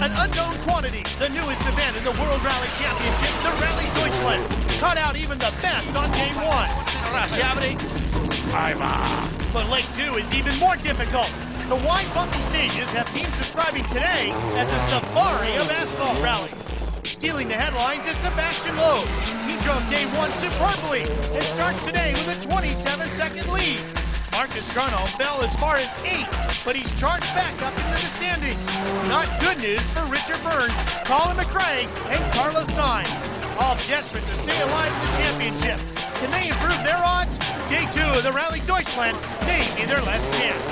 An unknown quantity, the newest event in the World Rally Championship, the Rallye Deutschland, caught out even the best on day one. But leg 2 is even more difficult. The wide, bumpy stages have teams describing today as a safari of asphalt rallies. Stealing the headlines is Sebastian Loeb. He drove day 1 superbly and starts today with a 27-second lead. Marcus Grunholm fell as far as 8, but he's charged back up into the standings. Not good news for Richard Burns, Colin McRae, and Carlos Sainz. All desperate to stay alive in the championship. Can they improve their odds? Day 2 of the Rallye Deutschland may be their last chance.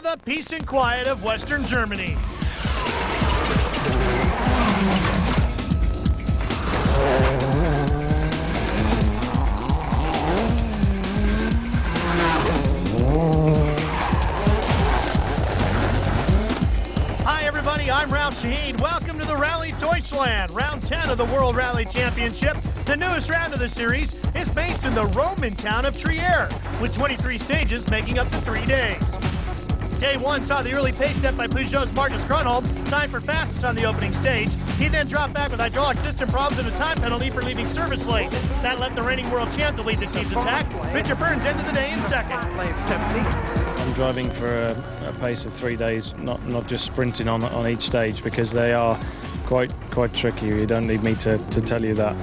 The peace and quiet of Western Germany. Hi everybody, I'm Ralph Shaheen. Welcome to the Rallye Deutschland, round 10 of the World Rally Championship. The newest round of the series is based in the Roman town of Trier, with 23 stages making up the 3 days. Day 1 saw the early pace set by Peugeot's Marcus Grunholm, tied for fastest on the opening stage. He then dropped back with hydraulic system problems and a time penalty for leaving service late. That left the reigning world champ to lead the team's attack. Richard Burns ended the day in second. I'm driving for a pace of 3 days, not just sprinting on each stage, because they are quite tricky. You don't need me to tell you that.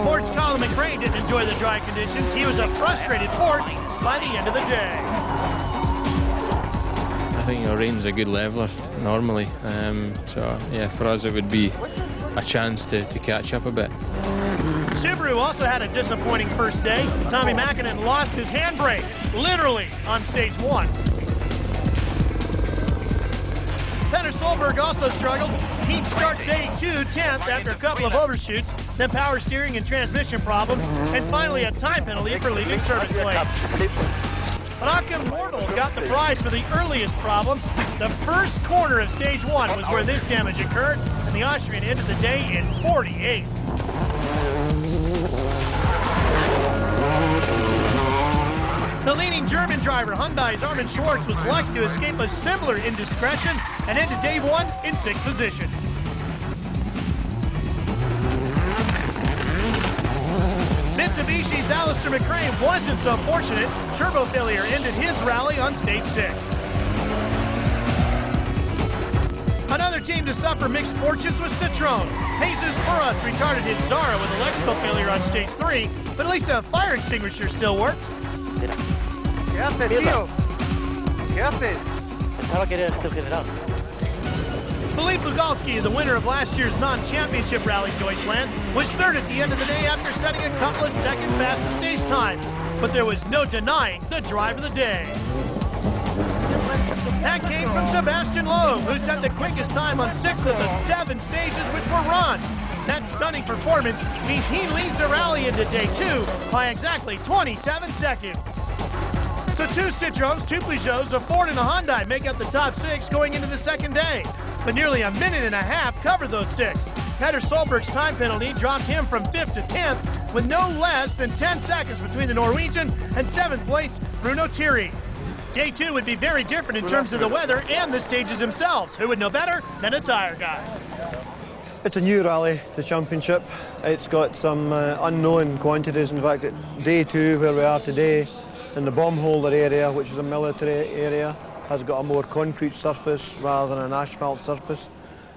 Ford's Colin McRae didn't enjoy the dry conditions. He was a frustrated Ford by the end of the day. I think rain's a good leveler normally, so yeah, for us it would be a chance to catch up a bit. Subaru also had a disappointing first day. Tommy Mäkinen lost his handbrake, literally, on stage 1. Petter Solberg also struggled. He'd start day 2 10th after a couple of overshoots, then power steering and transmission problems, and finally a time penalty for leaving service late. But Achim Nordl got the prize for the earliest problems. The first corner of stage 1 was where this damage occurred, and the Austrian ended the day in 48th. The leading German driver, Hyundai's Armin Schwartz, was lucky to escape a similar indiscretion and ended day 1 in 6th position. Mitsubishi's Alistair McRae wasn't so fortunate. Turbo failure ended his rally on stage 6. Another team to suffer mixed fortunes was Citroën. Jesus Burras retarded his Zara with electrical failure on stage 3, but at least a fire extinguisher still worked. Philippe Lugalski, the winner of last year's non-championship Rallye Deutschland, was third at the end of the day after setting a couple of second fastest stage times. But there was no denying the drive of the day. That came from Sebastian Loeb, who set the quickest time on 6 of the 7 stages which were run. That stunning performance means he leads the rally into day 2 by exactly 27 seconds. So 2 Citroëns, 2 Peugeots, a Ford, and a Hyundai make up the top 6 going into the second day. But nearly a minute and a half covered those 6. Petter Solberg's time penalty dropped him from 5th to 10th, with no less than 10 seconds between the Norwegian and 7th place Bruno Thierry. Day 2 would be very different in terms of the weather and the stages themselves. Who would know better than a tire guy? It's a new rally, the championship. It's got some unknown quantities. In fact, at day 2, where we are today, in the bomb holder area, which is a military area, has got a more concrete surface rather than an asphalt surface.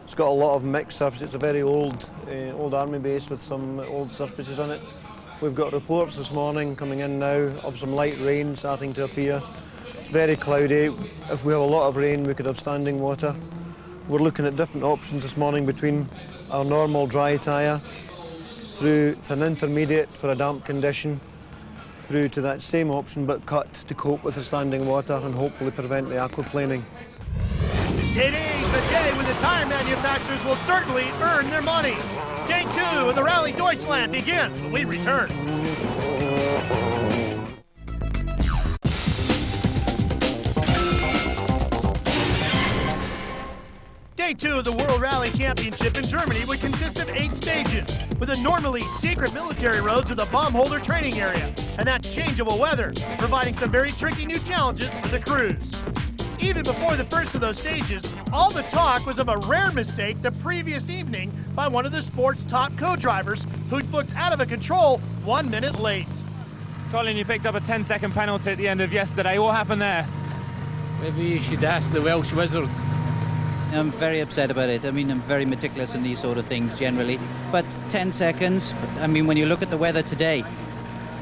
It's got a lot of mixed surface. It's a very old army base with some old surfaces on it. We've got reports this morning coming in now of some light rain starting to appear. It's very cloudy. If we have a lot of rain, we could have standing water. We're looking at different options this morning between our normal dry tyre through to an intermediate for a damp condition, through to that same option but cut to cope with the standing water and hopefully prevent the aquaplaning. Today's the day when the tire manufacturers will certainly earn their money. Day 2 of the Rallye Deutschland begins when we return. Day 2 of the World Rally Championship in Germany would consist of 8 stages, with a normally secret military road to the bomb holder training area, and that's changeable weather, providing some very tricky new challenges for the crews. Even before the first of those stages, all the talk was of a rare mistake the previous evening by one of the sport's top co-drivers who'd booked out of a control 1 minute late. Colin, you picked up a 10-second penalty at the end of yesterday. What happened there? Maybe you should ask the Welsh wizard. I'm very upset about it. I mean, I'm very meticulous in these sort of things generally. But 10 seconds, I mean, when you look at the weather today,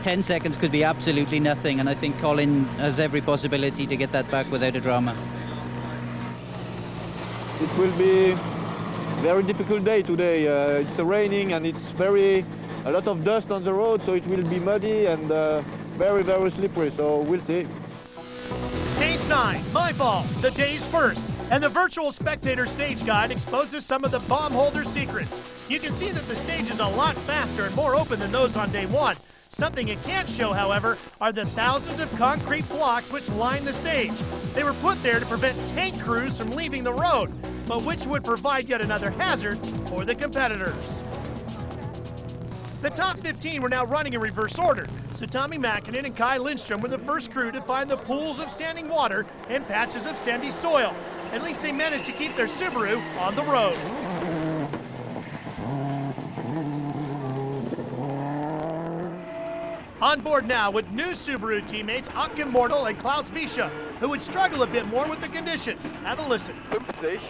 10 seconds could be absolutely nothing. And I think Colin has every possibility to get that back without a drama. It will be a very difficult day today. It's raining and it's a lot of dust on the road, so it will be muddy and very, very slippery. So we'll see. Stage 9, my fault, the day's first. And the virtual spectator stage guide exposes some of the bomb holder secrets. You can see that the stage is a lot faster and more open than those on day 1. Something it can't show, however, are the thousands of concrete blocks which line the stage. They were put there to prevent tank crews from leaving the road, but which would provide yet another hazard for the competitors. The top 15 were now running in reverse order, so Tommy Mäkinen and Kai Lindstrom were the first crew to find the pools of standing water and patches of sandy soil. At least they managed to keep their Subaru on the road. On board now with new Subaru teammates Otken Mortal and Klaus Wiesche, who would struggle a bit more with the conditions. Have a listen. 50,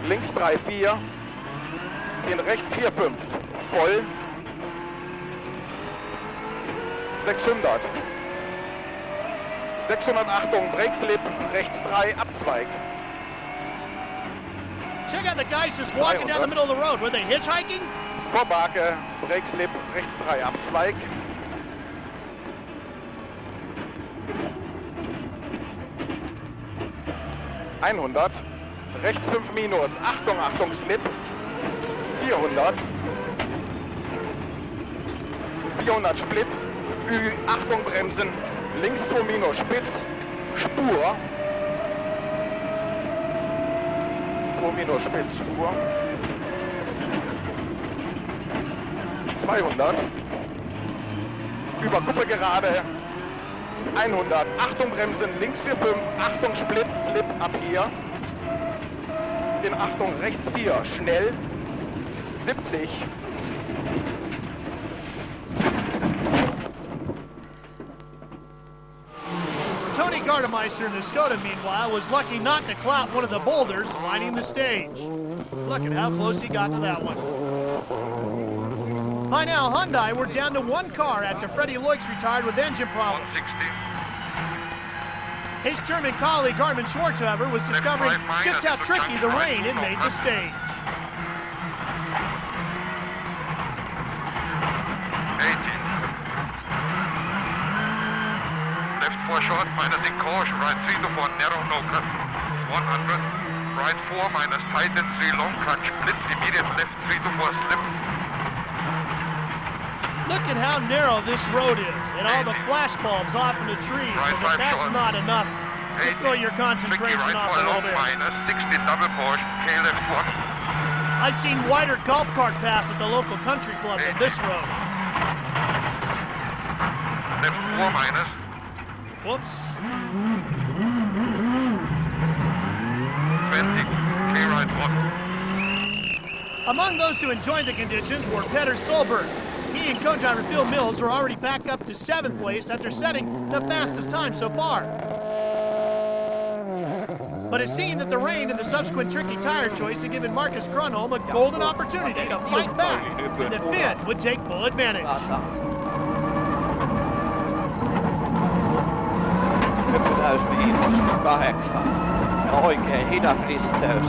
links 3-4, in rechts 4-5, voll, 600, 600 Achtung, Brake-Slip, rechts 3, Abzweig. Check out the guys just walking down the middle of the road. Were they hitchhiking? Vorbake, Brake-Slip, rechts 3, Abzweig. ...100, rechts 5 minus, Achtung, Achtung, Slip, 400, 400 Split, Achtung, Bremsen, links 2 minus, Spitz, Spur, 2 minus, Spitz, Spur, 200, über Kuppe gerade, 100, Achtung Bremsen, links 4-5, Achtung Split, Slip ab hier, in Achtung rechts 4, schnell, 70, Tony Gardemeister in the Skoda, meanwhile, was lucky not to clout one of the boulders lining the stage. Look at how close he got to that one. By now, Hyundai were down to 1 car after Freddie Loix retired with engine problems. 160. His German colleague Armin Schwartz, however, was discovering just how tricky the rain had made the stage. 18. Left 4 short, minus in caution, right 3 to 4, narrow, no cut. 100. Right 4, minus tight and 3 long cut, split, immediate left 3 to 4 slip. Look at how narrow this road is, and all the flash bulbs off in the trees. Right, But that's short. not enough to throw your concentration right off a 4 little long, bit. minus 60 double Porsche, K left 1. I've seen wider golf cart paths at the local country club than this road. Left 4 minus. Whoops. 20, K right 1. Among those who enjoyed the conditions were Peter Solberg. He and co-driver Phil Mills were already back up to 7th place after setting the fastest time so far. But it seemed that the rain and the subsequent tricky tire choice had given Marcus Grunholm a golden opportunity to fight back, and the Finns would take full advantage. Täys miinus 8 ja oikein hidas risteys.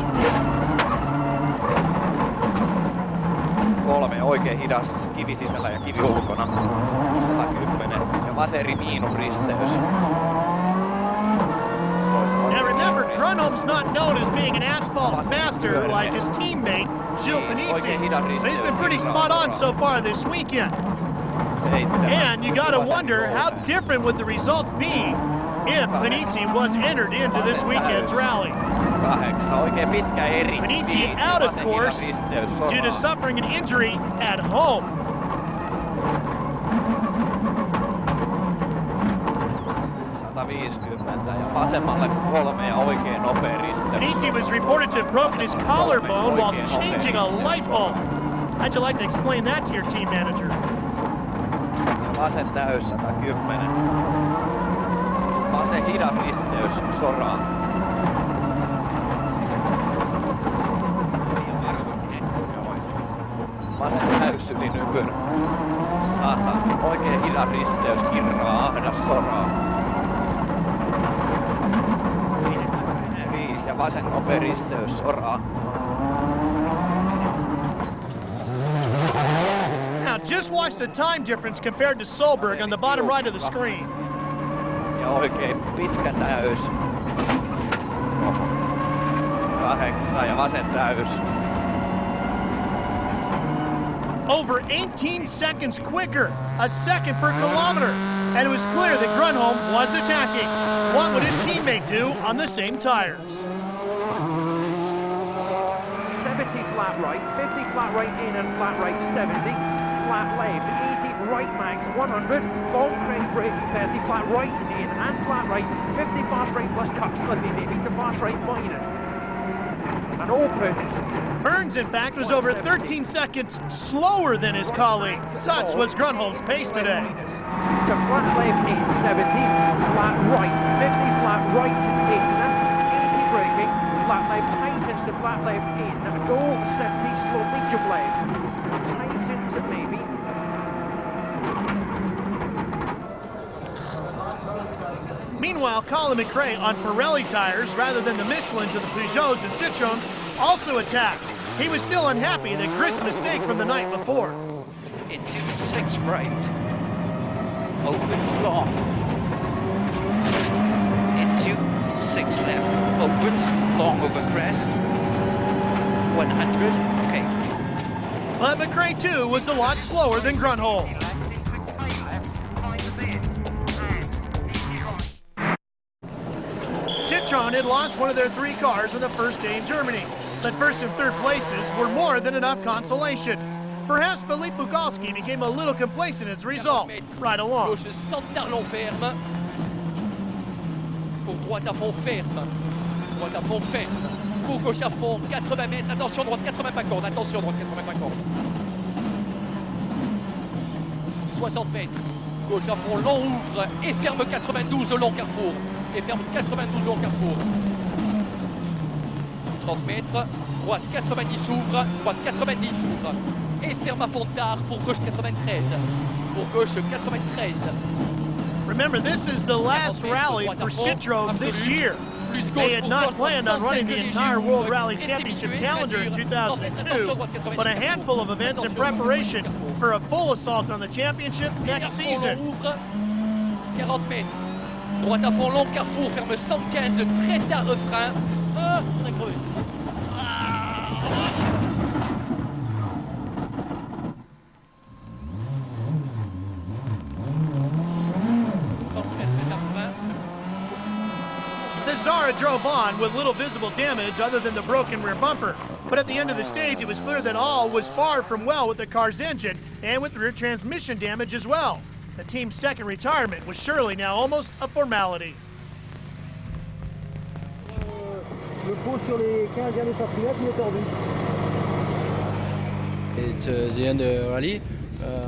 3, oikein hidas, kivi sisällä ja kivi ulkona. 110 ja vasen miinusristeys. Now remember, Grönholm's not known as being an asphalt master like his teammate, Gilles Panizzi, but he's been pretty spot on so far this weekend. And you gotta wonder how different would the results be if Panizzi was entered into this weekend's rally. Panizzi out, of course, due to suffering an injury at home. Panizzi was reported to have broken his collarbone while changing a light bulb. How'd you like to explain that to your team manager? Vasen täys 110. Vasen hidas risteys soraan. Vasen täys yli nypyn. 100. Oikein hidas risteys kirraa ahdas soraan. 5 ja vasen nopea risteys soraan. Now just watch the time difference compared to Solberg on the bottom right of the screen. Ja oikein pitkä täys. 8 ja vasen täys. Over 18 seconds quicker, a second per kilometer. And it was clear that Grönholm was attacking. What would his teammate do on the same tires? 70 flat right, 50 flat right in and flat right 70, flat left 80 right max 100, long crest braking 30, flat right in and flat right 50 fast right plus cut slipping maybe to fast right minus. And all purchase. Burns, in fact, was over 13 seconds slower than his colleague. Such was Grönholm's pace today. To flat left in 70, flat right 50, flat right in, 80 braking, flat left tightens to flat left in, go 70 slow medium left, tightens maybe. Meanwhile, Colin McRae on Pirelli tires rather than the Michelins of the Peugeots and Citroens also attacked. He was still unhappy that Chris' mistake from the night before. Into 6 right. Opens long. Into 6 left. Opens long over crest. 100. Okay. But McRae too was a lot slower than Grönholm. Citroen had lost one of their 3 cars on the first day in Germany, but first and third places were more than enough consolation. Perhaps Philippe Bugalski became a little complacent as a result, right along. Gauche centre long ferme. Pour droite à fond ferme. Droite à fond ferme. Pour gauche à fond, 80 mètres. Attention droite, 80 pas corde. Attention droite, 80 pas corde. 60 mètres. Gauche à fond, long ouvre et ferme 92 au long carrefour. Et ferme 92 au long carrefour. 30 mètres. Droite 90 ouvre. Droite 90 ouvre. Et ferme à fond tard pour gauche 93. Pour gauche 93. Remember, this is the last rally for Citroen this year. They had not planned on running the entire World Rally Championship calendar in 2002, but a handful of events in preparation for a full assault on the championship next season. 40 mètres. Droite à fond long carrefour, ferme 115, très tard refrain. Ah, on a crevé. Zara drove on with little visible damage other than the broken rear bumper. But at the end of the stage, it was clear that all was far from well with the car's engine and with rear transmission damage as well. The team's second retirement was surely now almost a formality. Le pot sur les 15 derniers centimètres, il est tordu. It's the end of the rally.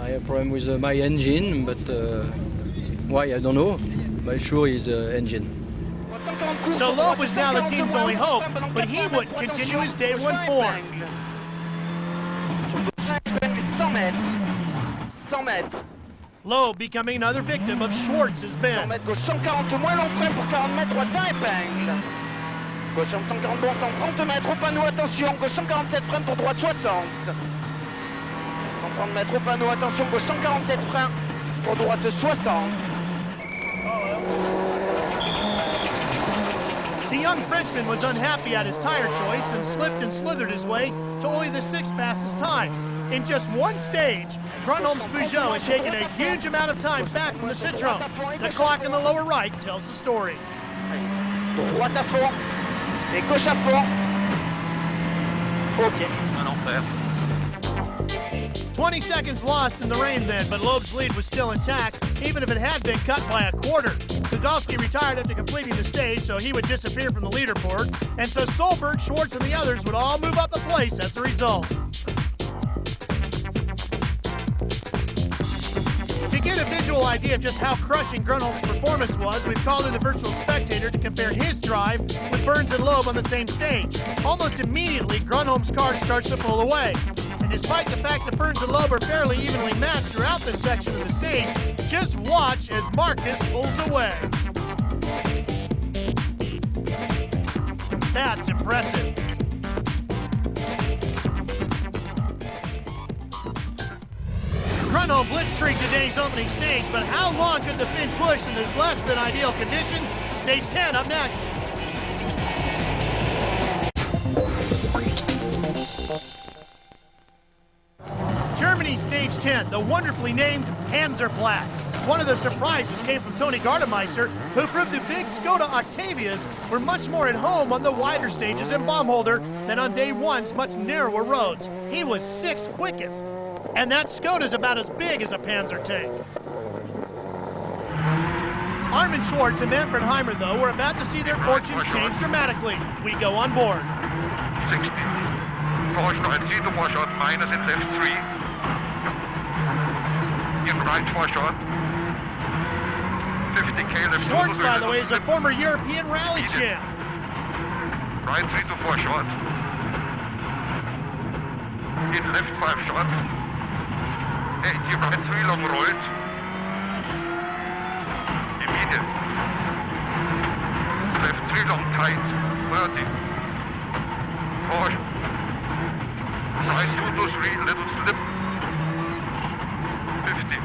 I have a problem with my engine, but why, I don't know. But sure it's engine. So Loeb was now the team's only hope, but he would continue his day one form. 100 mètres. 100 mètres. Loeb becoming another victim of Schwartz's bend. 100 mètres gauche 140, moins long frein pour 40 mètres, droite 20 épingles. Gauche 140, bon 130 mètres, au panneau, attention, gauche 147, frein pour droite 60. 30 mètres au panneau, attention gauche 147 frein, pour droite 60. The young Frenchman was unhappy at his tire choice and slipped and slithered his way to only the 6th fastest time. In just one stage, Grönholm's Peugeot had taken a huge amount of time back from the Citroën. The clock in the lower right tells the story. Droite à fond, et gauche à fond. Ok. 20 seconds lost in the rain then, but Loeb's lead was still intact, even if it had been cut by a quarter. Kugalski retired after completing the stage, so he would disappear from the leaderboard, and so Solberg, Schwartz, and the others would all move up the place as a result. To get a visual idea of just how crushing Grönholm's performance was, we've called in the virtual spectator to compare his drive with Burns and Loeb on the same stage. Almost immediately, Grönholm's car starts to pull away. And despite the fact that Burns and Loeb are fairly evenly matched throughout this section of the stage, just watch as Marcus pulls away. That's impressive. Grönholm blitzkrieg today's opening stage, but how long could the Finn push in these less than ideal conditions? Stage 10 up next. Germany Stage 10, the wonderfully named Panzerblatt. One of the surprises came from Tony Gardemeister, who proved the big Skoda Octavias were much more at home on the wider stages in Baumholder than on day one's much narrower roads. He was 6th quickest. And that Skoda's about as big as a Panzer tank. Armin Schwartz and Manfred Heimer, though, were about to see their fortunes change dramatically. We go on board. 60. Caution, right, see the washout, minus in left 3. In right washout. 50k left. Schwartz, by the way, is a former European rally champ. Right 3 to 4 short. In left 5 short. 80 right 3 long rolled. Immediate. Left 3 long tight. 30. Caution. Right 2 to 3 little slip. 50.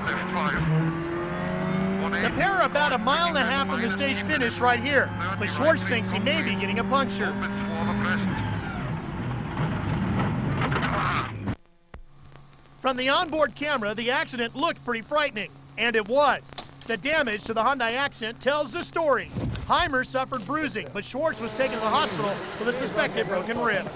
Left 5. The pair are about a mile and a half from the stage finish right here, but Schwartz thinks he may be getting a puncture. From the onboard camera, the accident looked pretty frightening, and it was. The damage to the Hyundai Accent tells the story. Heimer suffered bruising, but Schwartz was taken to the hospital with a suspected broken rib.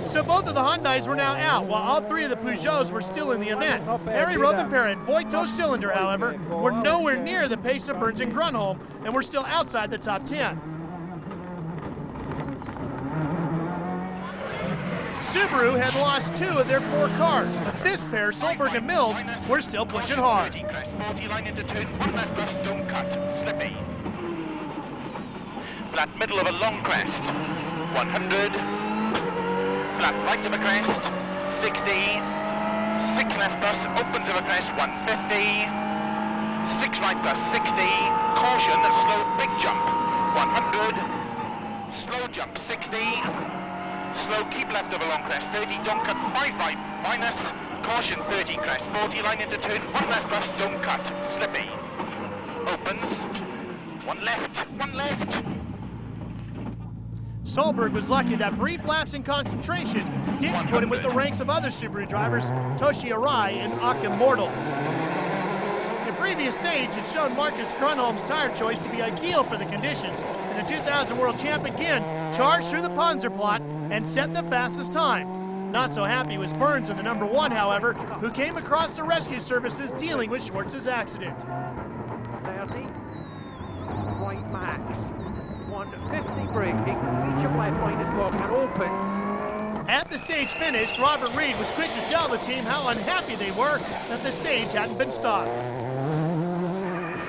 So both of the Hyundais were now out, while all 3 of the Peugeots were still in the event. Harry Rothenperry and Voito Cylinder, however, were nowhere near the pace of Burns and Grönholm, and were still outside the top 10. Subaru had lost 2 of their 4 cars, but this pair, Solberg and Mills, were still pushing hard. 40 line into turn, 1 left crest, don't cut, slippy. Flat middle of a long crest, 100. Flat right of a crest, 60. 6 left bus, opens of a crest, 150. 6 right bus, 60. Caution, slow big jump, 100. Slow jump, 60. Slow keep left of a long crest, 30. Don't cut, 5 right, minus. Caution, 30 crest, 40 line into turn, 1 left bus, don't cut, slippy. Opens, 1 left, 1 left. Solberg was lucky that brief lapse in concentration didn't put him with the ranks of other Subaru drivers, Toshi Arai and Akim Mortal. The previous stage had shown Marcus Grönholm's tire choice to be ideal for the conditions, and the 2000 world champ again charged through the Panzerblatt and set the fastest time. Not so happy was Burns in the number 1, however, who came across the rescue services dealing with Schwartz's accident. 30. Right max. 150 braking, each of left minus lock and opens. At the stage finish, Robert Reed was quick to tell the team how unhappy they were that the stage hadn't been stopped.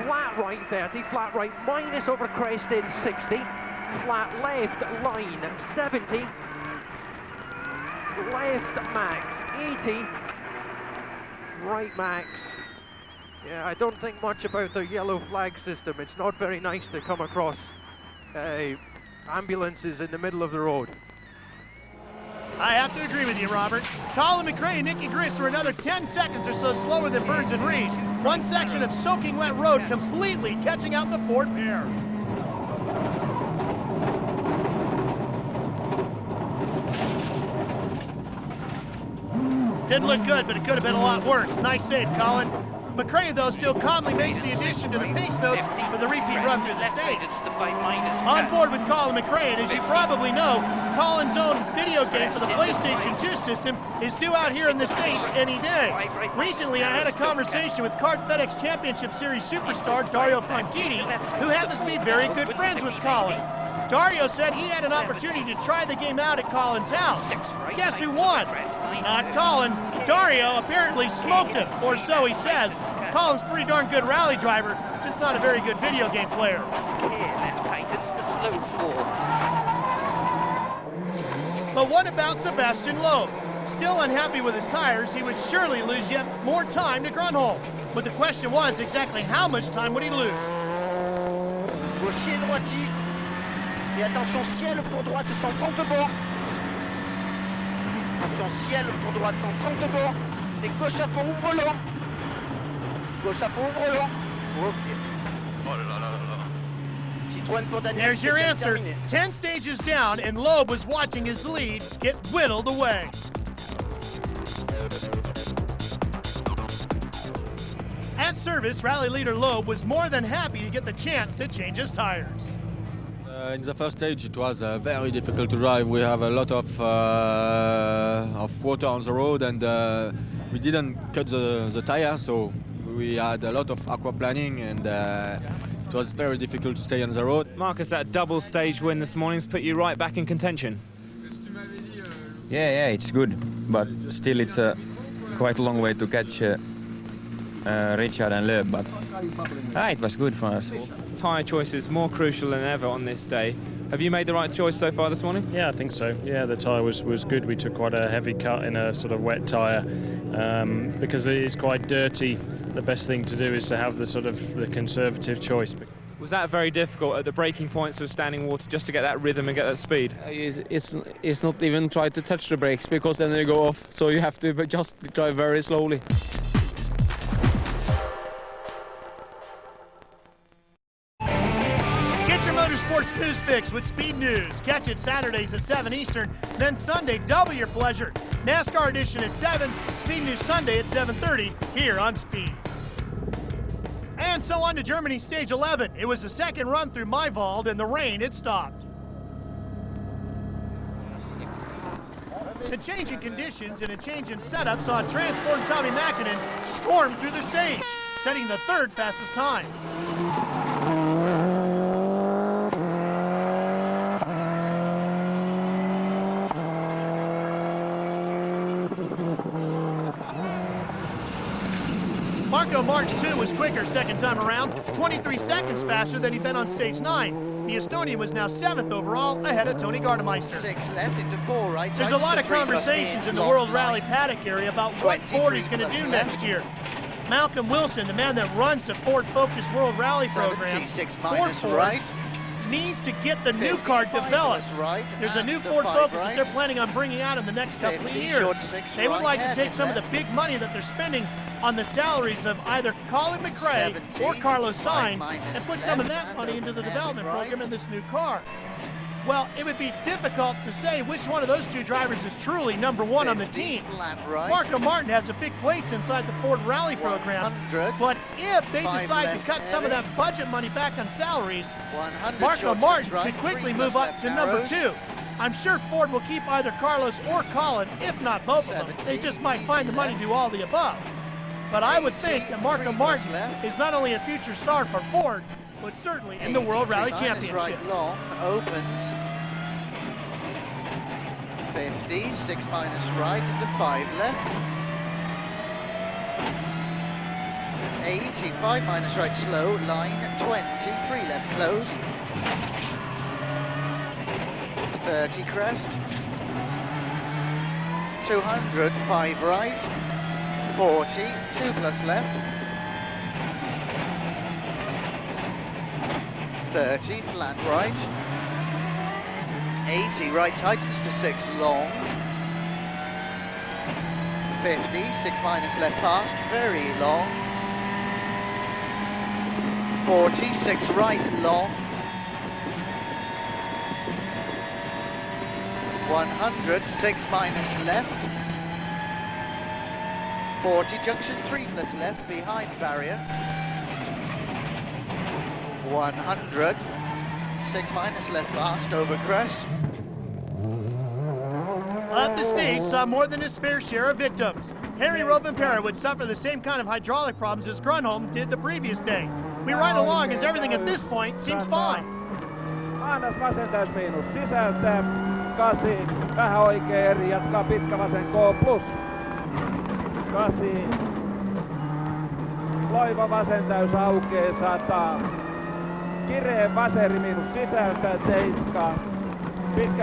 Flat right 30, flat right minus over crest in 60, flat left line 70, left max 80, right max. Yeah, I don't think much about their yellow flag system. It's not very nice to come across ambulances in the middle of the road. I have to agree with you, Robert. Colin McRae and Nicky Grist were another 10 seconds or so slower than Burns and Reed. One section of soaking wet road completely catching out the Ford pair. Didn't look good, but it could have been a lot worse. Nice save, Colin. McRae, though, still calmly makes the addition to the pace notes for the repeat run through the stage. On board with Colin McRae, and as you probably know, Colin's own video game for the PlayStation 2 system is due out here in the States any day. Recently, I had a conversation with Kart FedEx Championship Series superstar Dario Franchitti, who happens to be very good friends with Colin. Dario said he had an opportunity to try the game out at Colin's house. Guess who won? Not Colin. Dario apparently smoked him, or so he says. Colin's a pretty darn good rally driver, just not a very good video game player. Here, left tightens the slow four. But what about Sebastian Loeb? Still unhappy with his tires, he would surely lose yet more time to Grunholm. But the question was exactly how much time would he lose? Gaucher droitier. Et attention ciel pour droite 130 de bord. Attention ciel pour droite 130 de bord. Et gauche à fond ouvre l'eau. Gauche à fond ouvre l'eau. Ok. Oh là là là là. Citroën pour Daniel. There's your answer. 10 stages down, and Loeb was watching his lead get whittled away. At service, rally leader Loeb was more than happy to get the chance to change his tires. In the first stage, it was very difficult to drive. We have a lot of water on the road, and we didn't cut the tire, so we had a lot of aquaplaning, and it was very difficult to stay on the road. Marcus, that double stage win this morning's put you right back in contention. Yeah, it's good, but still it's quite a long way to catch Richard and Loeb, but it was good for us. Tyre choice is more crucial than ever on this day. Have you made the right choice so far this morning? Yeah, I think so. Yeah, the tyre was good. We took quite a heavy cut in a sort of wet tyre because it is quite dirty. The best thing to do is to have the conservative choice. Was that very difficult at the braking points of standing water just to get that rhythm and get that speed? It's not even try to touch the brakes because then they go off. So you have to just drive very slowly. Motorsports News Fix with Speed News. Catch it Saturdays at 7 Eastern, then Sunday, double your pleasure. NASCAR edition at 7, Speed News Sunday at 7:30 here on Speed. And so on to Germany Stage 11. It was the second run through Maiwald, and the rain had stopped. The change in conditions and a change in setup saw transformed Tommy Mäkinen storm through the stage, setting the third fastest time. Marco March, too, was quicker second time around, 23 seconds faster than he'd been on stage 9. The Estonian was now 7th overall, ahead of Tony Gardemeister. 6 left into 4 right. There's a lot of conversations in the World Rally paddock area about what Ford is going to do next year. Malcolm Wilson, the man that runs the Ford Focus World Rally program, Ford needs to get the new car developed. There's a new Ford Focus that they're planning on bringing out in the next couple of years. They would like to take some of the big money that they're spending on the salaries of either Colin McRae or Carlos Sainz and put some of that money into the development program in this new car. Well, it would be difficult to say which one of those two drivers is truly number one on the team. Marco Martin has a big place inside the Ford Rally program, but if they decide to cut some of that budget money back on salaries, Marco Martin could quickly move up to number 2. I'm sure Ford will keep either Carlos or Colin, if not both of them. They just might find the money to do all the above. But I would think that Marco Martin is not only a future star for Ford, but certainly in the World Rally Championship. Right long, opens. 50, 6 minus right into 5 left. 80, 5 minus right slow, line 20, 3 left close. 30 crest. 200, 5 right. 40, 2 plus left. 30, flat right. 80, right tightens to 6 long. 50, 6 minus left fast, very long. 40, 6 right long. 100, 6 minus left. 40, junction 3 plus left, behind barrier. 100, 6 minus left fast, over crest. Up the stage saw more than his fair share of victims. Harry Rovanperä would suffer the same kind of hydraulic problems as Grönholm did the previous day. We ride along as everything at this point seems fine. Annas vasen täysmiinus sisältä. 8, vähän oikea eri, jatkaa pitkä vasen K+. 8. Loiva vasen täys aukee 100. Kireen vaseri miinus sisältä 7.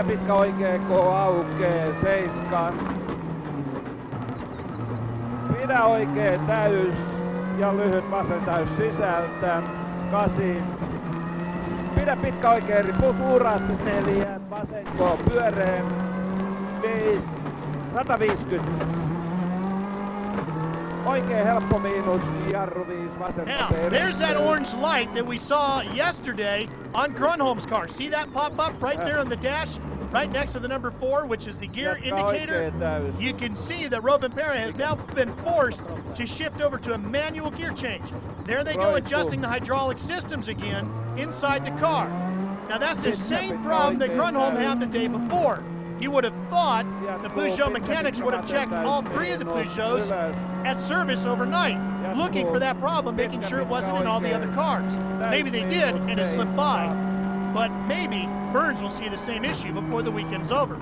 Pitkä oikea K aukee 7. Pidä oikea täys ja lyhyt vasen täys sisältä 8. Pidä pitkä oikea eri plus urat 4. Vasen K pyöreä 5. 150. Oikein helppo miinus, jarru 5 vasen. Now, there's that orange light that we saw yesterday on Grönholm's car. See that pop up right there on the dash? Right next to the number 4, which is the gear indicator. You can see that Rovanperä has now been forced to shift over to a manual gear change. There they go, adjusting the hydraulic systems again inside the car. Now that's the same problem that Grönholm had the day before. You would have thought the Peugeot mechanics would have checked all 3 of the Peugeots at service overnight, looking for that problem, making sure it wasn't in all the other cars. Maybe they did, and it slipped by. But maybe Burns will see the same issue before the weekend's over.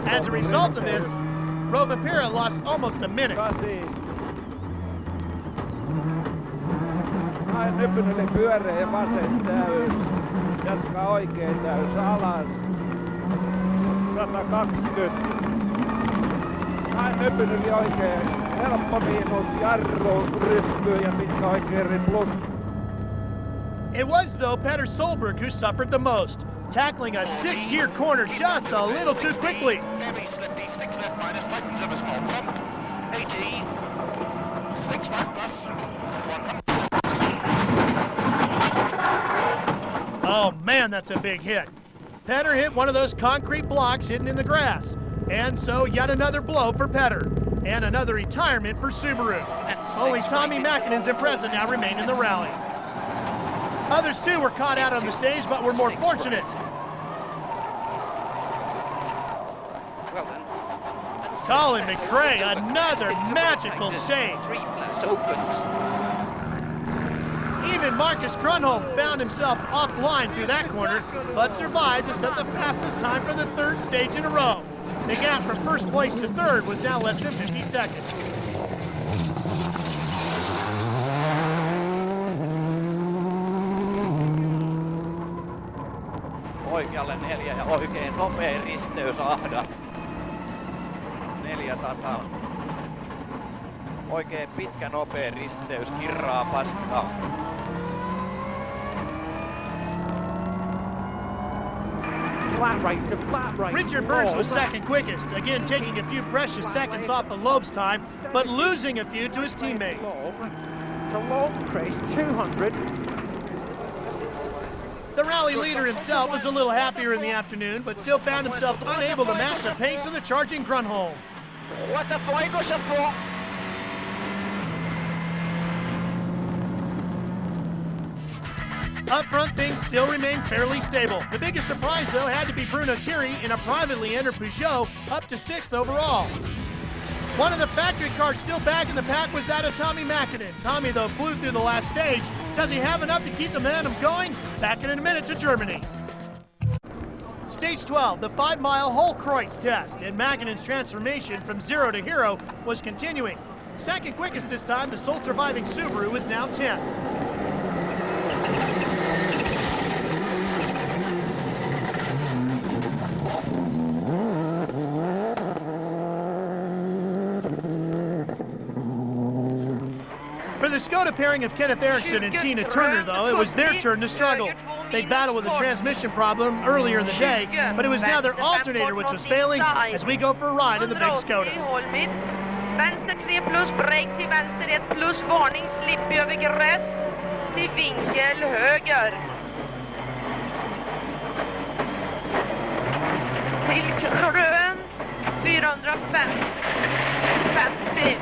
As a result of this, Rovanperä lost almost a minute. Nyppynen pyöreä vasen täys. Jatkaa oikein täys alas. 120. Nyppynen oikein helppo miinus, jarru, ryppy ja pitkä oikein plus. It was, though, Petter Solberg who suffered the most, tackling a 6-gear corner just a little too quickly. Heavy, slippy, 6 left minus, tightens of a small bump. 80, 6 right plus, 100. Oh man, that's a big hit. Petter hit one of those concrete blocks hidden in the grass. And so yet another blow for Petter. And another retirement for Subaru. Only Tommi Mäkinen's Impreza now remain in the rally. Others too were caught out on the stage, but were more fortunate. Colin McRae, another magical save. Even Marcus Grönholm found himself offline through that corner, but survived to set the fastest time for the 3rd stage in a row. The gap from 1st place to 3rd was now less than 50 seconds. Oikealle 4 ja oikein nopea risteys ahdas. 400. Oikein pitkä nopea risteys kirraa vastaan. Flat right to flat right. Richard Burns was second quickest, again taking a few precious seconds off of Loeb's time, but losing a few to his teammate. To long crest, 200. The rally leader himself was a little happier in the afternoon, but still found himself unable to match the pace of the charging Grönholm. What the fuego, chapeau? Up front, things still remain fairly stable. The biggest surprise, though, had to be Bruno Thierry in a privately entered Peugeot, up to 6th overall. One of the factory cars still back in the pack was that of Tommi Mäkinen. Tommy, though, flew through the last stage. Does he have enough to keep the momentum going? Back in a minute to Germany. Stage 12, the 5-mile Holkreuz test, and Mäkinen's transformation from 0 to hero was continuing. Second quickest this time, the sole surviving Subaru is now 10th. For the Skoda pairing of Kenneth Eriksson and Tina Turner, though, it was their turn to struggle. They'd battled with a transmission problem earlier in the day, but it was now their alternator which was failing as we go for a ride in the big Skoda. Vänster 3 plus, break till vänster 1 plus, varning, slipp över gräs, till vinkel höger. Till grön, 450.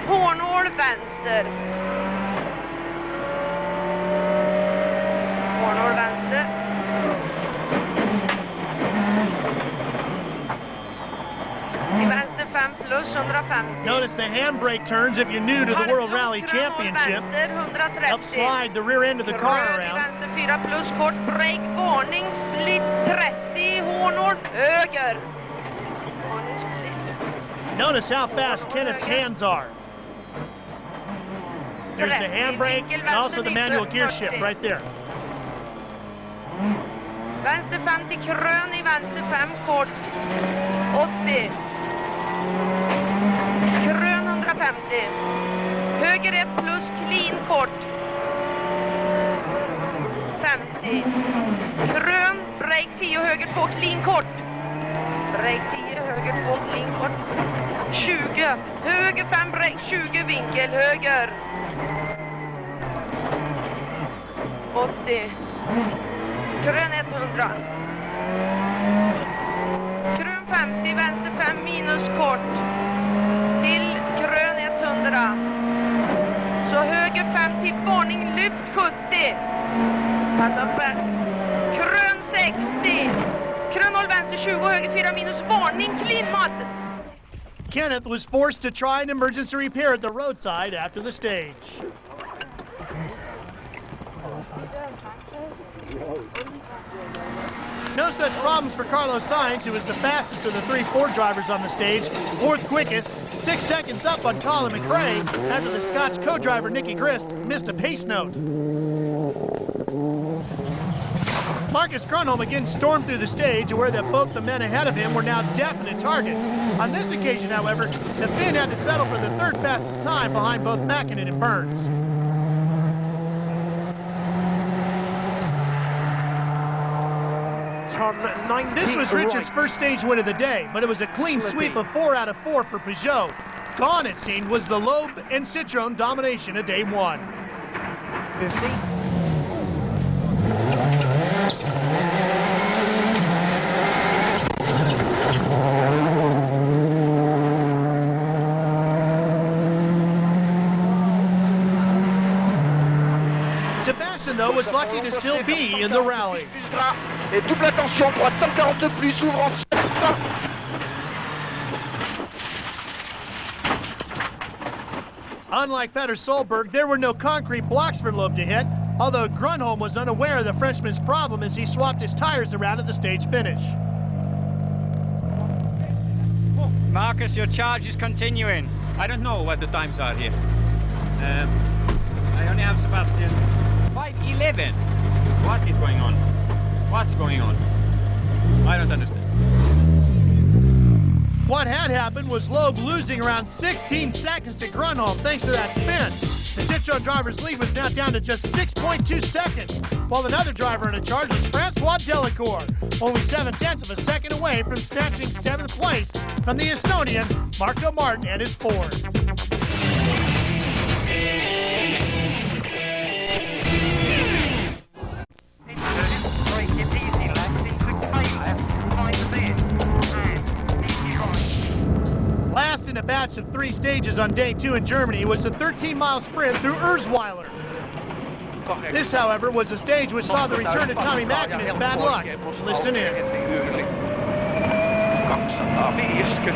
Hårnål vänster. Hårnål vänster. Till vänster 5 plus, 150. Notice the handbrake turns if you're new to the World Rally Championship. Help slide the rear end of the car around. Vänster 4 plus, kort break, varning, split 30, hårnål höger. Notice how fast Kenneth's hands are. There's the handbrake and also the manual gear shift right there. Vänster 5 till grön i vänster 5 kort. 80. Grön 150. Höger 1 plus clean kort. 50. Grön, break 10 höger 2 clean kort. Break 10 höger 2 clean kort. 20. Höger 5 break 20 vinkel höger. 80. Grön 100. Grön 50, vänster 5 minus kort. Till grön 100. Så höger 5 till varning, lyft 70. Passa bäst. Grön 60. Grön 0 vänster 20, höger 4 minus varning, clean mud. Kenneth was forced to try an emergency repair at the roadside after the stage. No such problems for Carlos Sainz, who was the fastest of the 3-4 drivers on the stage, 4th quickest, 6 seconds up on Colin McRae after the Scotch co-driver Nicky Grist missed a pace note. Marcus Grönholm again stormed through the stage, aware that both the men ahead of him were now definite targets. On this occasion, however, the Finn had to settle for the 3rd fastest time behind both Mäkinen and Burns. This was Richard's first stage win of the day, but it was a clean sweep of 4 out of 4 for Peugeot. Gone, it seemed, was the Loeb and Citroën domination of day 1. 50. Sebastian, though, was lucky to still be in the rally. Et double attention, droite 140 plus, ouvre en Unlike Petter Solberg, there were no concrete blocks for Loeb to hit, although Grönholm was unaware of the Frenchman's problem as he swapped his tires around at the stage finish. Marcus, your charge is continuing. I don't know what the times are here. I only have Sebastian's 5:11. What is going on? What's going on? I don't understand. What had happened was Loeb losing around 16 seconds to Grönholm thanks to that spin. The Citroën driver's lead was now down to just 6.2 seconds, while another driver in a charge was Francois Delacour, only 0.7 of a second away from snatching 7th place from the Estonian Marco Martin and his Ford. Last in a batch of 3 stages on day 2 in Germany was the 13-mile sprint through Urzweiler. This, however, was a stage which saw the return of Tommy Mäkinen's bad luck. Listen in. 250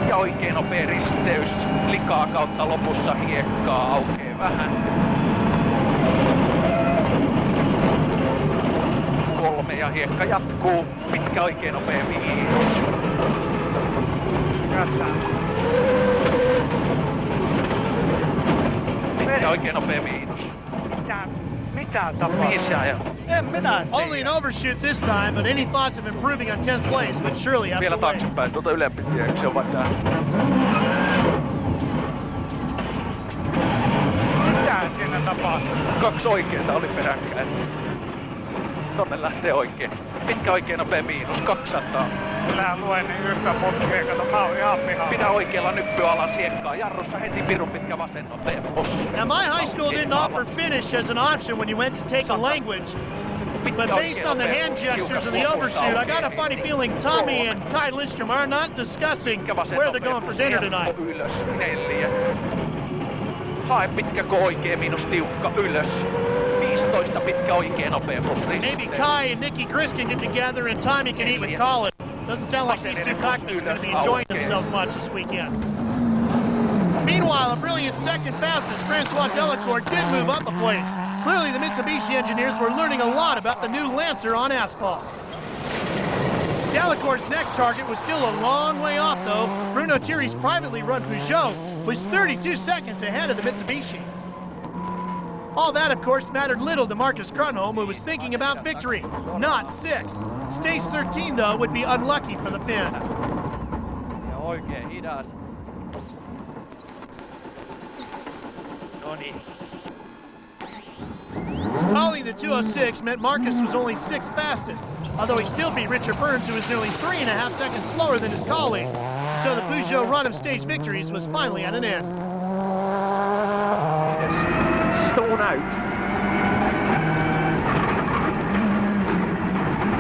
ja oikein nopea risteys, likaa kautta lopussa hiekkaa, aukeaa vähän. 3 ja hiekka jatkuu, pitkä oikein nopea miinus. Pitkä oikein nopea miinus. Mitä tapahtuu? Only an overshoot this time, but any thoughts of improving on 10th place would surely have Vielä to wait. taaksepäin, tuota ylempi tie, se on vaikka... Mitä siinä tapahtuu? 2 oikeeta oli peräkkäin. Tonne lähtee oikein. Mitkä oikein nopea miinus? 200. Kyllähän luen niin yhtä putkeen, kato mä oon ihan pihalla. Pidä oikealla nyppy alas hiekkaa. Jarrussa heti pirun pitkä vasen nopea. Now my high school didn't offer finish as an option when you went to take a language. But based on the hand gestures and the overshoot, I got a funny feeling Tommy and Kai Lindstrom are not discussing where they're going for dinner tonight. Ylös, 4. Hae pitkä oikee, miinus tiukka, ylös. 15 pitkä oikee, nopea plus risti. Maybe Kai and Nicky Gris can get together and Tommy can eat with Colin. Doesn't sound like these two cockneys are going to be enjoying themselves much this weekend. Meanwhile, a brilliant second fastest, Francois Delacour, did move up a place. Clearly, the Mitsubishi engineers were learning a lot about the new Lancer on asphalt. Delacour's next target was still a long way off, though. Bruno Thierry's privately run Peugeot was 32 seconds ahead of the Mitsubishi. All that, of course, mattered little to Marcus Grunholm, who was thinking about victory, not 6th. Stage 13, though, would be unlucky for the Finn. Ja oikein hidas. Noniin. Stalling the 206 meant Marcus was only 6th fastest, although he still beat Richard Burns, who was nearly 3.5 seconds slower than his colleague. So the Peugeot run of stage victories was finally at an end. Stone out.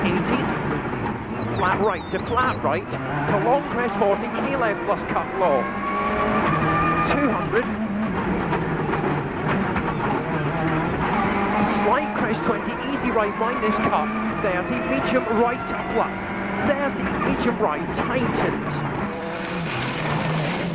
80. Flat right to flat right to long crest 40, K left plus cut low. 200. Slight crest 20, easy right minus cut. 30, medium right plus. 30, medium right, tightens.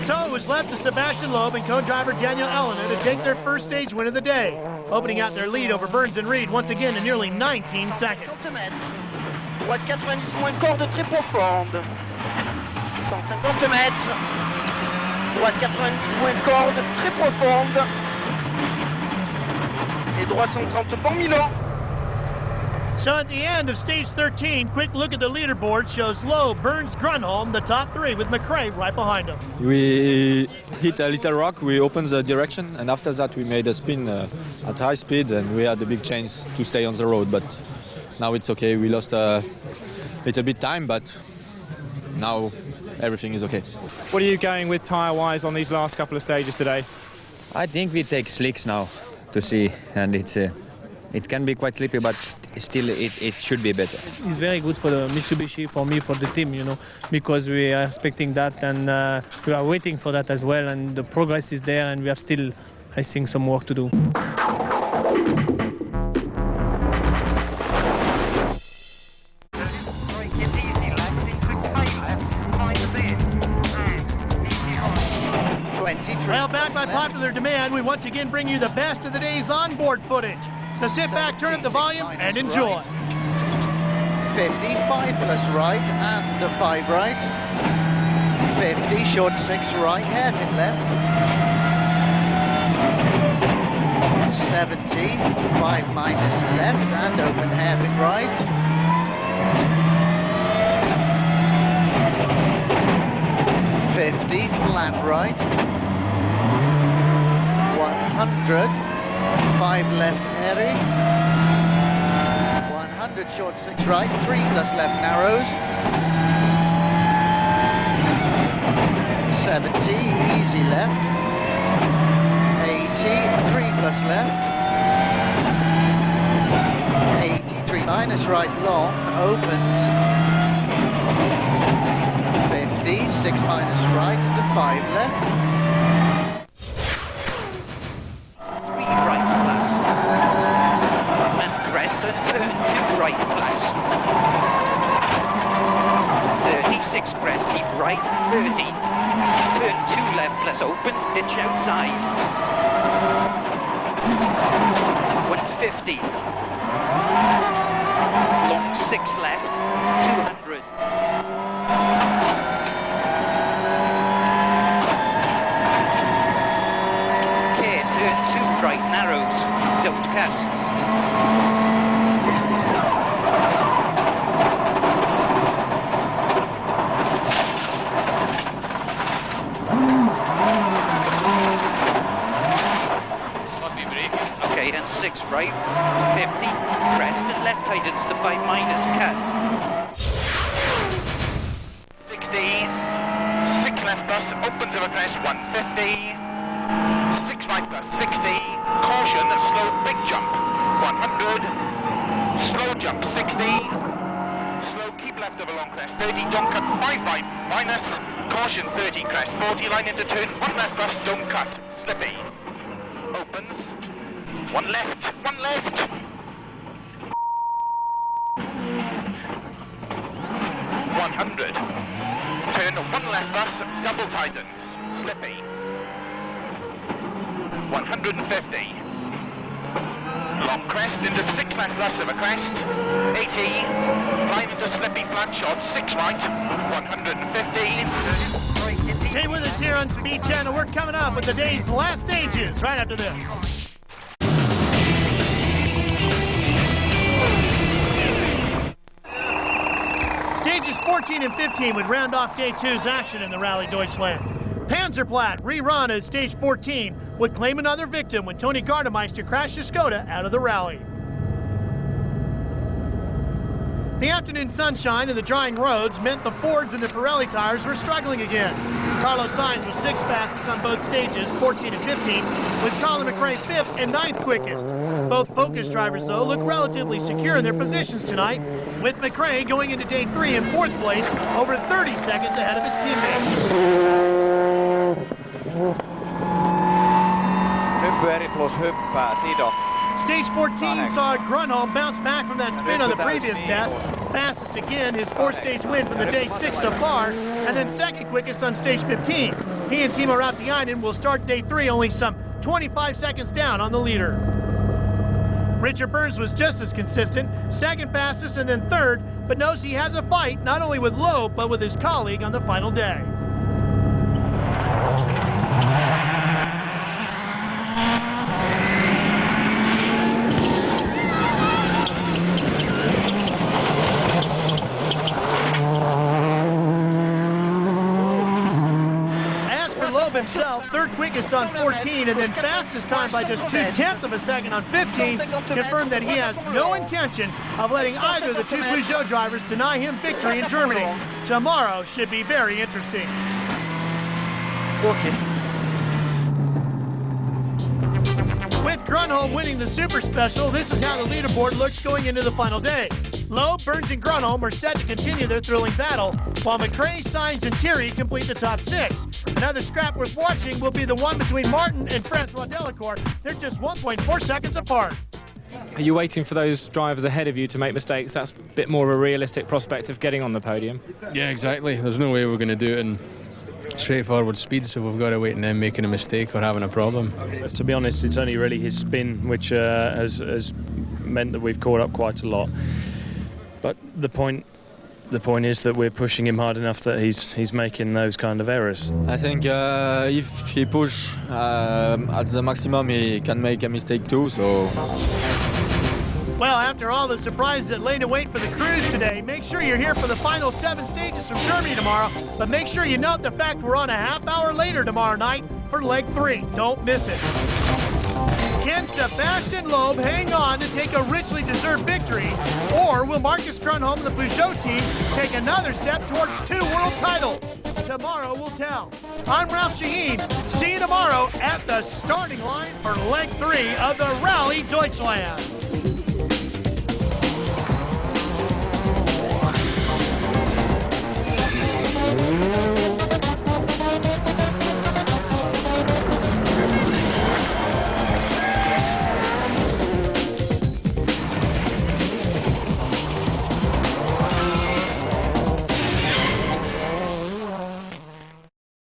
So it was left to Sebastian Loeb and co-driver Daniel Elena to take their first stage win of the day, opening out their lead over Burns and Reed once again to nearly 19 seconds. Droite 90 moins corde très profonde. 150 mètres. Droite 90 moins corde très profonde. Et droite 130 bon Milan. So at the end of stage 13, quick look at the leaderboard shows Loeb, Burns, Grunholm, the top 3 with McRae right behind them. We hit a little rock, we opened the direction, and after that we made a spin at high speed, and we had a big chance to stay on the road, but now it's okay. We lost a little bit time, but now everything is okay. What are you going with tyre-wise on these last couple of stages today? I think we take slicks now to see, and it can be quite slippery, but still it should be better. It's very good for the Mitsubishi, for me, for the team, you know, because we are expecting that and we are waiting for that as well, and the progress is there, and we have still, I think, some work to do. Well, back by popular demand, we once again bring you the best of the day's onboard footage. So sit back, turn up the volume, and enjoy. 55 plus right and a 5 right. 50, short 6 right, hairpin left. 70, 5 minus left and open hairpin right. 50, flat right. 100, 5 left airy. 100 short 6 right, 3 plus left narrows. 70, easy left. 80, 3 plus left. 83 minus right long, opens. 50, 6 minus right into 5 left. Right plus. And crest and turn 2 right plus. 36 crest, keep right, 30. Turn 2 left plus opens, ditch outside. 150. Long 6 left, 200. Right narrows, don't cut. Okay, Okay, and 6 right, 50, crest and left tightens to 5 minus, cut. 60, 6 left bus, opens of a crest, 150, 6 right bus, 60, caution, slow big jump, 100, slow jump, 60, slow keep left of a long crest, 30, don't cut, 5 right, minus, caution, 30 crest, 40 line into turn, 1 left bus, don't cut, slippy, opens, 1 left, 1 left, 100, turn 1 left bus, double tightens, slippy, 150, long crest into 6 left bus of a crest, 80, line into slippy flat shot, 6 right, 150. Stay with us here on Speed Channel. We're coming up with the day's last stages right after this. Stages 14 and 15 would round off Day 2's action in the Rallye Deutschland. Panzerplatte, rerun as Stage 14, would claim another victim when Tony Gardemeister crashed his Skoda out of the rally. The afternoon sunshine and the drying roads meant the Fords and the Pirelli tires were struggling again. Carlos Sainz was 6 fastest on both stages, 14 and 15, with Colin McRae 5th and 9th quickest. Both Focus drivers, though, look relatively secure in their positions tonight, with McRae going into Day 3 in 4th place, over 30 seconds ahead of his teammates. Nympyeri plus hyppää Sido. Stage 14 saw Grunholm bounce back from that spin on the previous test. Fastest again, his 4th-stage win from the Day 6 so far, and then 2nd quickest on Stage 15. He and Timo Rautiainen will start Day 3 only some 25 seconds down on the leader. Richard Burns was just as consistent, 2nd fastest and then 3rd, but knows he has a fight not only with Loeb, but with his colleague on the final day. Himself, 3rd quickest on 14 and then fastest time by just 0.2 of a second on 15, confirmed that he has no intention of letting either of the 2 Peugeot drivers deny him victory in Germany. Tomorrow should be very interesting. With Grunholm winning the Super Special, this is how the leaderboard looks going into the final day. Loeb, Burns, and Grunholm are set to continue their thrilling battle, while McRae, Sainz, and Thierry complete the top 6. Another scrap worth watching will be the one between Martin and Francois Delacour. They're just 1.4 seconds apart. Are you waiting for those drivers ahead of you to make mistakes? That's a bit more of a realistic prospect of getting on the podium. Yeah, exactly. There's no way we're going to do it in straightforward speed, so we've got to wait and then making a mistake or having a problem. To be honest, it's only really his spin which has meant that we've caught up quite a lot. But the point is that we're pushing him hard enough that he's making those kind of errors. I think if he push at the maximum, he can make a mistake too. So. Well, after all the surprises that lay in wait for the crews today, make sure you're here for the final 7 stages from Germany tomorrow. But make sure you note the fact we're on a half hour later tomorrow night for leg 3. Don't miss it. Can Sebastian Loeb hang on to take a richly deserved victory? Or will Marcus Grunholm and the Peugeot team take another step towards 2 world titles? Tomorrow will tell. I'm Ralph Shaheen. See you tomorrow at the starting line for leg 3 of the Rallye Deutschland.